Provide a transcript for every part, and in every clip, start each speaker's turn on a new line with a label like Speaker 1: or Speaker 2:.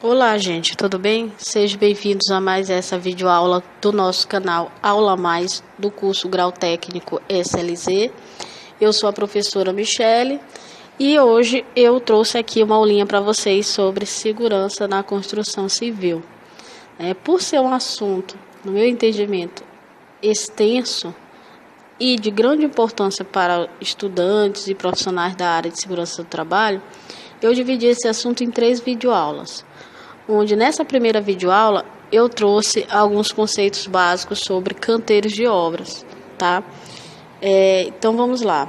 Speaker 1: Olá, gente, tudo bem? Sejam bem-vindos a mais essa videoaula do nosso canal Aula Mais do curso Grau Técnico SLZ. Eu sou a professora Michele e hoje eu trouxe aqui uma aulinha para vocês sobre segurança na construção civil. Por ser um assunto, no meu entendimento, extenso e de grande importância para estudantes e profissionais da área de segurança do trabalho, eu dividi esse assunto em 3 videoaulas. Onde nessa primeira videoaula eu trouxe alguns conceitos básicos sobre canteiros de obras, tá? Então vamos lá.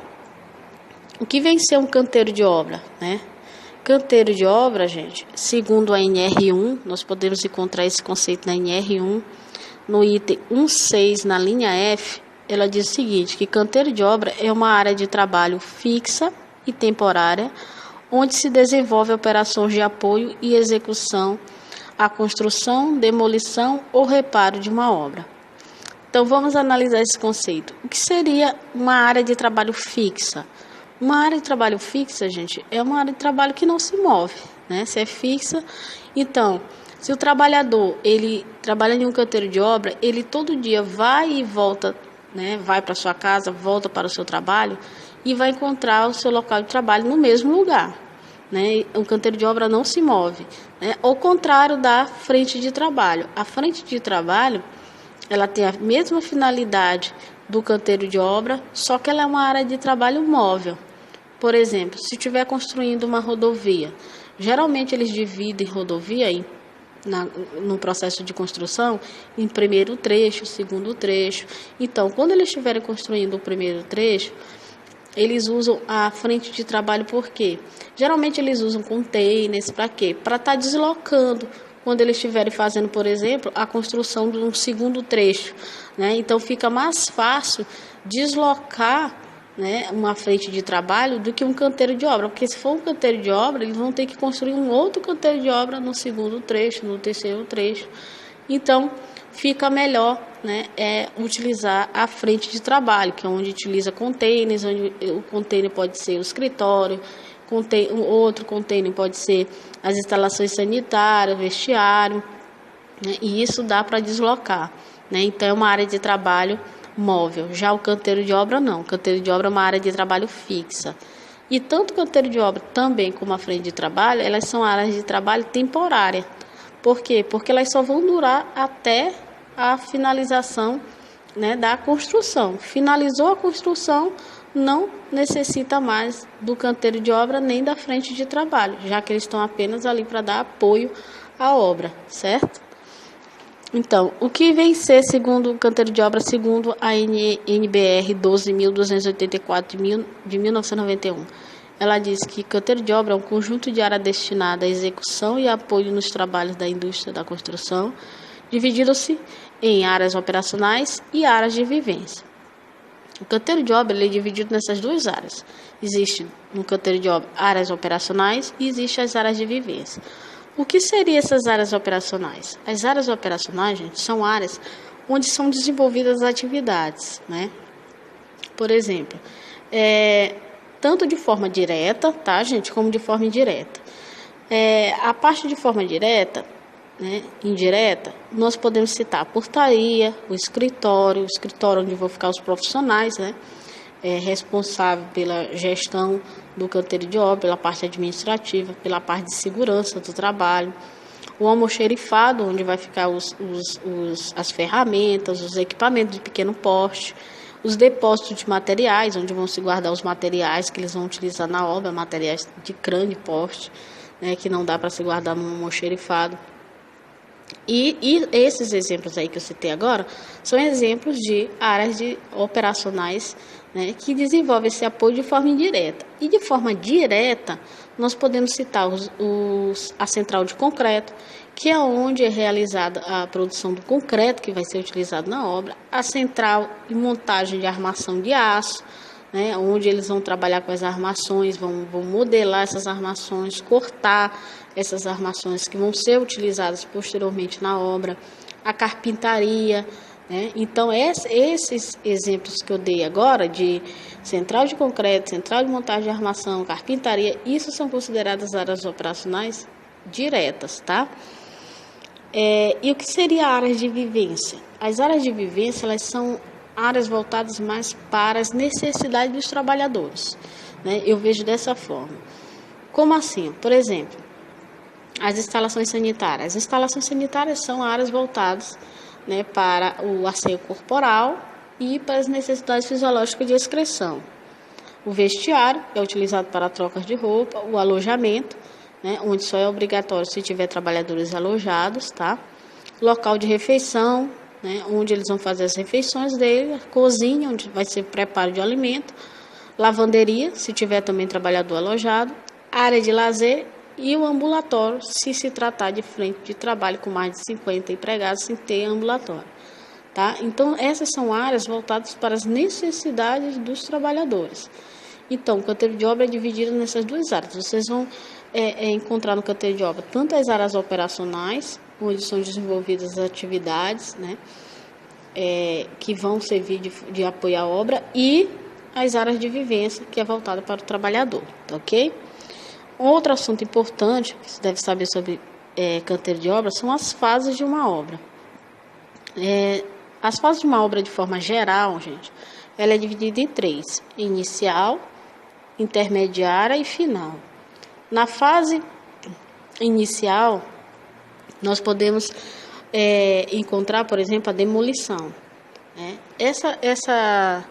Speaker 1: O que vem ser um canteiro de obra, né? Canteiro de obra, gente, segundo a NR1, nós podemos encontrar esse conceito na NR1, no item 1.6, na linha F, ela diz o seguinte, que canteiro de obra é uma área de trabalho fixa e temporária, onde se desenvolve operações de apoio e execução à construção, demolição ou reparo de uma obra. Então, vamos analisar esse conceito. O que seria uma área de trabalho fixa? Uma área de trabalho fixa, gente, é uma área de trabalho que não se move, né? Se é fixa, então, se o trabalhador, ele trabalha em um canteiro de obra, ele todo dia vai e volta, né? Vai para sua casa, volta para o seu trabalho, e vai encontrar o seu local de trabalho no mesmo lugar, né? O canteiro de obra não se move, né? Ao contrário da frente de trabalho. A frente de trabalho, ela tem a mesma finalidade do canteiro de obra, só que ela é uma área de trabalho móvel. Por exemplo, se estiver construindo uma rodovia, geralmente eles dividem rodovia no processo de construção em primeiro trecho, segundo trecho. Então, quando eles estiverem construindo o primeiro trecho, eles usam a frente de trabalho por quê? Geralmente eles usam containers para quê? Para estar deslocando quando eles estiverem fazendo, por exemplo, a construção de um segundo trecho, né? Então fica mais fácil deslocar, né, uma frente de trabalho do que um canteiro de obra, porque se for um canteiro de obra, eles vão ter que construir um outro canteiro de obra no segundo trecho, no terceiro trecho. Então fica melhor, né, utilizar a frente de trabalho, que é onde utiliza containers, onde o container pode ser o escritório, outro container pode ser as instalações sanitárias, vestiário, né, e isso dá para deslocar, né? Então é uma área de trabalho móvel. Já o canteiro de obra não. O canteiro de obra é uma área de trabalho fixa. E tanto o canteiro de obra também como a frente de trabalho, elas são áreas de trabalho temporária. Por quê? Porque elas só vão durar até a finalização, né, da construção. Finalizou a construção, não necessita mais do canteiro de obra nem da frente de trabalho, já que eles estão apenas ali para dar apoio à obra, certo? Então, o que vem ser, segundo o canteiro de obra, segundo a NBR 12.284 de 1991? Ela diz que canteiro de obra é um conjunto de área destinada à execução e apoio nos trabalhos da indústria da construção, dividindo-se em áreas operacionais e áreas de vivência. O canteiro de obra ele é dividido nessas 2 áreas. Existe no canteiro de obra áreas operacionais e existem as áreas de vivência. O que seriam essas áreas operacionais? As áreas operacionais, gente, são áreas onde são desenvolvidas atividades, né? Por exemplo, tanto de forma direta, tá, gente, como de forma indireta. A parte de forma direta, né, indireta, nós podemos citar a portaria, o escritório onde vão ficar os profissionais, né, responsável pela gestão do canteiro de obra, pela parte administrativa, pela parte de segurança do trabalho, o almoxerifado, onde vai ficar as ferramentas, os equipamentos de pequeno porte, os depósitos de materiais, onde vão se guardar os materiais que eles vão utilizar na obra, materiais de grande porte, né, que não dá para se guardar no almoxerifado. E esses exemplos aí que eu citei agora são exemplos de áreas operacionais, né, que desenvolvem esse apoio de forma indireta. E de forma direta, nós podemos citar a central de concreto, que é onde é realizada a produção do concreto que vai ser utilizado na obra, a central de montagem de armação de aço, né, onde eles vão trabalhar com as armações, vão modelar essas armações, cortar essas armações que vão ser utilizadas posteriormente na obra, a carpintaria, né? Então, esses exemplos que eu dei agora de central de concreto, central de montagem de armação, carpintaria, isso são consideradas áreas operacionais? diretas, tá? E o que seria áreas de vivência? As áreas de vivência, elas são áreas voltadas mais para as necessidades dos trabalhadores, né? Eu vejo dessa forma. Como assim? Por exemplo, as instalações sanitárias. As instalações sanitárias são áreas voltadas, né, para o asseio corporal e para as necessidades fisiológicas de excreção. O vestiário é utilizado para trocas de roupa, o alojamento, né, onde só é obrigatório se tiver trabalhadores alojados, tá? Local de refeição, né, onde eles vão fazer as refeições dele, a cozinha, onde vai ser preparo de alimento, lavanderia, se tiver também trabalhador alojado, área de lazer e o ambulatório, se tratar de frente de trabalho com mais de 50 empregados, sem ter ambulatório, tá? Então, essas são áreas voltadas para as necessidades dos trabalhadores. Então, o canteiro de obra é dividido nessas duas áreas. Vocês vão encontrar no canteiro de obra tanto as áreas operacionais, onde são desenvolvidas as atividades, né, que vão servir de apoio à obra, e as áreas de vivência, que é voltada para o trabalhador, tá ok? Outro assunto importante que você deve saber sobre canteiro de obra são as fases de uma obra. As fases de uma obra, de forma geral, gente, ela é dividida em 3: inicial, intermediária e final. Na fase inicial, nós podemos encontrar, por exemplo, a demolição, né? Essa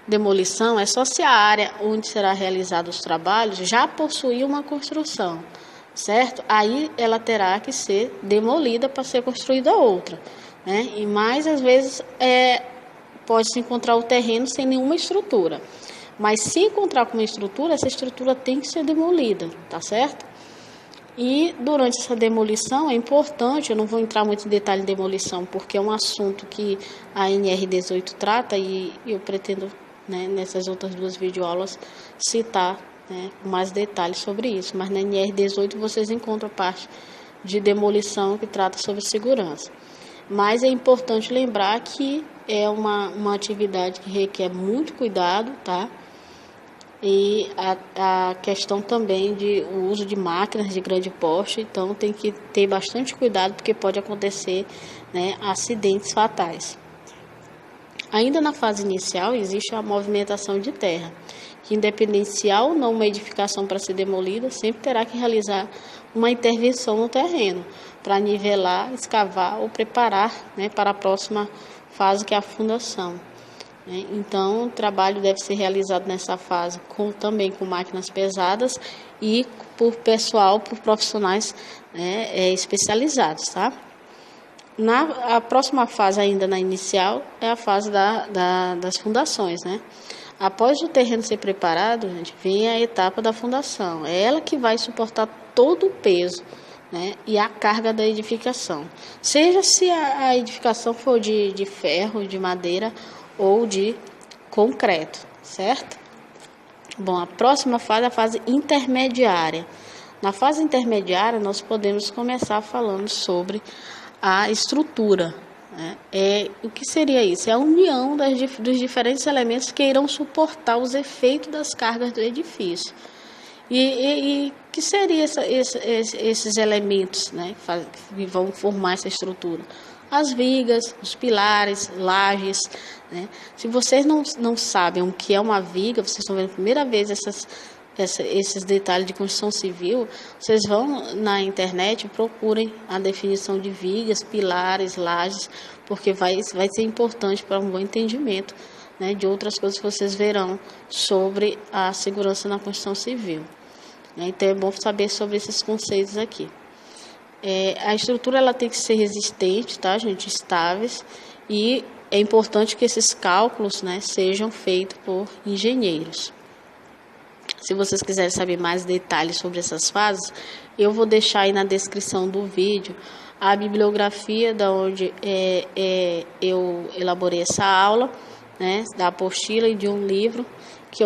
Speaker 1: demolição é só se a área onde será realizados os trabalhos já possuir uma construção, certo? Aí ela terá que ser demolida para ser construída outra, né? E mais às vezes pode-se encontrar o terreno sem nenhuma estrutura. Mas se encontrar com uma estrutura, essa estrutura tem que ser demolida, tá certo? E durante essa demolição é importante, eu não vou entrar muito em detalhe em demolição, porque é um assunto que a NR18 trata e eu pretendo, né, nessas outras 2 videoaulas citar, né, com mais detalhes sobre isso. Mas na NR18 vocês encontram a parte de demolição que trata sobre segurança. Mas é importante lembrar que é uma atividade que requer muito cuidado, tá? E a questão também de o uso de máquinas de grande porte, então tem que ter bastante cuidado, porque pode acontecer, né, acidentes fatais. Ainda na fase inicial existe a movimentação de terra, que independente se há ou não uma edificação para ser demolida, sempre terá que realizar uma intervenção no terreno, para nivelar, escavar ou preparar, né, para a próxima fase, que é a fundação. Então, o trabalho deve ser realizado nessa fase também com máquinas pesadas e por profissionais, né, especializados, tá? A próxima fase, ainda na inicial, é a fase das fundações, né? Após o terreno ser preparado, gente, vem a etapa da fundação. É ela que vai suportar todo o peso, né, e a carga da edificação. Seja se a edificação for de ferro, de madeira ou de concreto, certo? Bom, a próxima fase é a fase intermediária. Na fase intermediária, nós podemos começar falando sobre a estrutura, né? O que seria isso? É a união dos diferentes elementos que irão suportar os efeitos das cargas do edifício. E que seriam esses elementos, né, que vão formar essa estrutura? As vigas, os pilares, lajes, né? Se vocês não sabem o que é uma viga, vocês estão vendo a primeira vez esses detalhes de construção civil, vocês vão na internet e procurem a definição de vigas, pilares, lajes, porque vai ser importante para um bom entendimento, né, de outras coisas que vocês verão sobre a segurança na construção civil. Então é bom saber sobre esses conceitos aqui. A estrutura ela tem que ser resistente, tá, gente? Estáveis, e é importante que esses cálculos, né, sejam feitos por engenheiros. Se vocês quiserem saber mais detalhes sobre essas fases, eu vou deixar aí na descrição do vídeo a bibliografia da onde eu elaborei essa aula, né, da apostila e de um livro que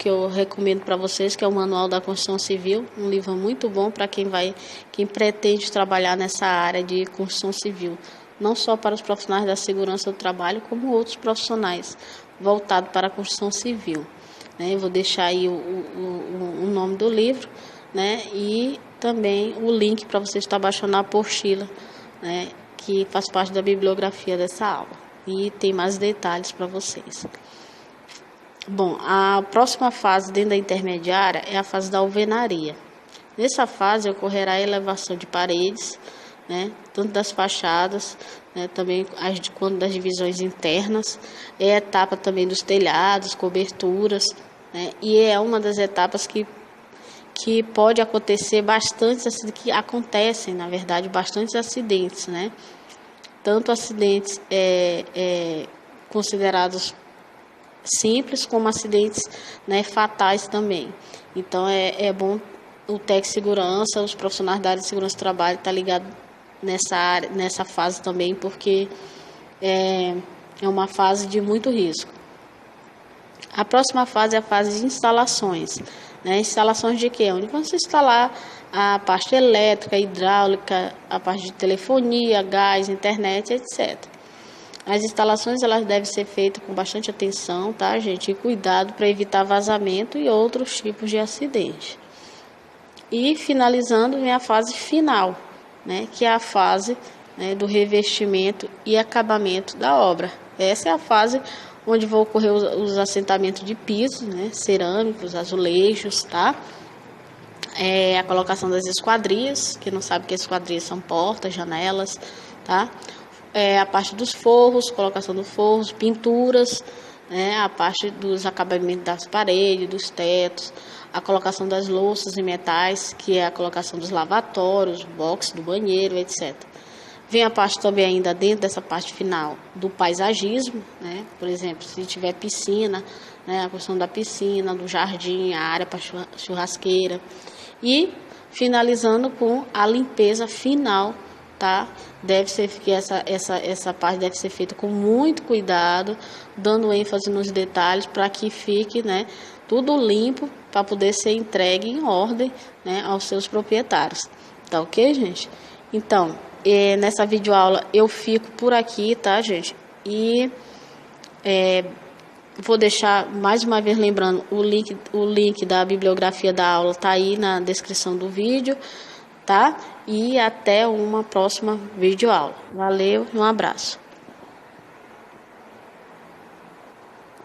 Speaker 1: eu recomendo para vocês, que é o Manual da Construção Civil, um livro muito bom para quem pretende trabalhar nessa área de construção civil, não só para os profissionais da segurança do trabalho, como outros profissionais voltados para a construção civil. Eu vou deixar aí o nome do livro, né, e também o link para você estar baixando a apostila, né, que faz parte da bibliografia dessa aula. E tem mais detalhes para vocês. Bom, a próxima fase dentro da intermediária é a fase da alvenaria. Nessa fase ocorrerá a elevação de paredes, né, tanto das fachadas, né, também quanto das divisões internas. É a etapa também dos telhados, coberturas, né, e é uma das etapas que pode acontecer bastante, que acontecem, na verdade, bastantes acidentes, né? Tanto acidentes considerados simples, como acidentes, né, fatais também. Então, é bom o técnico de segurança, os profissionais da área de segurança do trabalho estar ligado nessa fase também, porque é uma fase de muito risco. A próxima fase é a fase de instalações. Né? Instalações de quê? Onde você instalar a parte elétrica, hidráulica, a parte de telefonia, gás, internet, etc. As instalações elas devem ser feitas com bastante atenção, tá, gente? E cuidado para evitar vazamento e outros tipos de acidente. E finalizando vem a fase final, né? Que é a fase, né, do revestimento e acabamento da obra. Essa é a fase onde vão ocorrer os assentamentos de pisos, né, cerâmicos, azulejos, tá? A colocação das esquadrias, que não sabe que as esquadrias são portas, janelas, tá? A parte dos forros, colocação dos forros, pinturas, né? A parte dos acabamentos das paredes, dos tetos, a colocação das louças e metais, que é a colocação dos lavatórios, box do banheiro, etc. Vem a parte também ainda dentro dessa parte final do paisagismo, né? Por exemplo, se tiver piscina, né? A questão da piscina, do jardim, a área para churrasqueira. E finalizando com a limpeza final, tá? Deve ser que essa parte deve ser feita com muito cuidado, dando ênfase nos detalhes para que fique, né, tudo limpo para poder ser entregue em ordem, né, aos seus proprietários. Tá ok, gente? Então, nessa videoaula eu fico por aqui, tá, gente? E vou deixar mais uma vez lembrando, o link da bibliografia da aula tá aí na descrição do vídeo, tá? E até uma próxima videoaula. Valeu e um abraço.